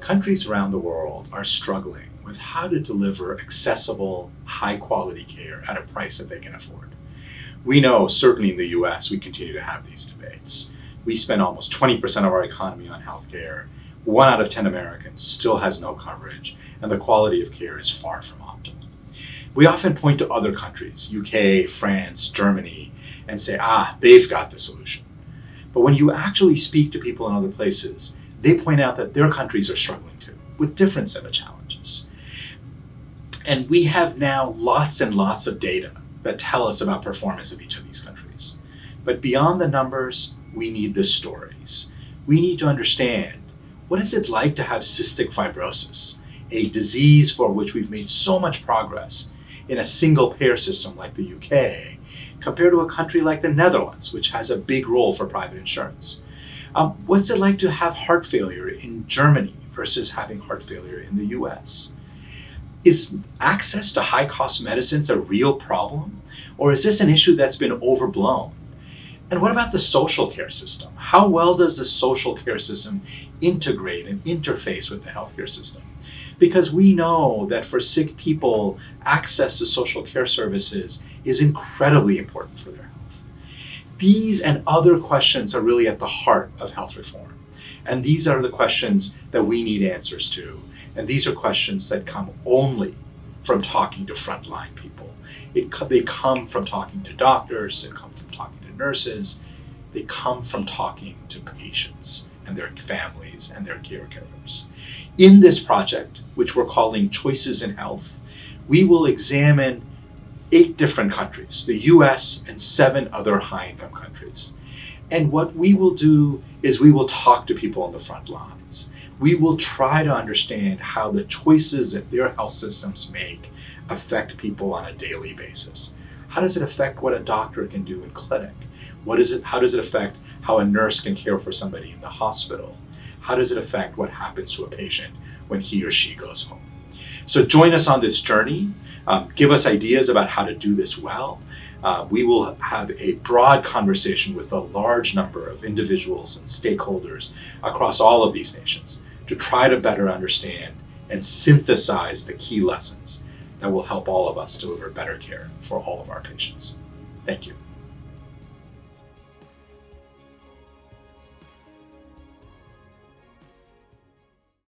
Countries around the world are struggling with how to deliver accessible, high-quality care at a price that they can afford. We know, certainly in the US, we continue to have these debates. We spend almost 20% of our economy on healthcare. 1 out of 10 Americans still has no coverage, and the quality of care is far from optimal. We often point to other countries, UK, France, Germany, and say, they've got the solution. But when you actually speak to people in other places, they point out that their countries are struggling too, with different set of challenges. And we have now lots and lots of data that tell us about performance of each of these countries. But beyond the numbers, we need the stories. We need to understand, what is it like to have cystic fibrosis, a disease for which we've made so much progress in a single payer system like the UK, compared to a country like the Netherlands, which has a big role for private insurance? What's it like to have heart failure in Germany versus having heart failure in the US? Is access to high-cost medicines a real problem? Or is this an issue that's been overblown? And what about the social care system? How well does the social care system integrate and interface with the healthcare system? Because we know that for sick people, access to social care services is incredibly important for their health. These and other questions are really at the heart of health reform. And these are the questions that we need answers to. And these are questions that come only from talking to frontline people. They come from talking to doctors, they come from talking to nurses, they come from talking to patients and their families and their caregivers. In this project, which we're calling Choices in Health, we will examine 8 different countries, the US and 7 other high-income countries. And what we will do is we will talk to people on the front lines. We will try to understand how the choices that their health systems make affect people on a daily basis. How does it affect what a doctor can do in clinic? How does it affect how a nurse can care for somebody in the hospital? How does it affect what happens to a patient when he or she goes home? So join us on this journey. Give us ideas about how to do this well. We will have a broad conversation with a large number of individuals and stakeholders across all of these nations to try to better understand and synthesize the key lessons that will help all of us deliver better care for all of our patients. Thank you.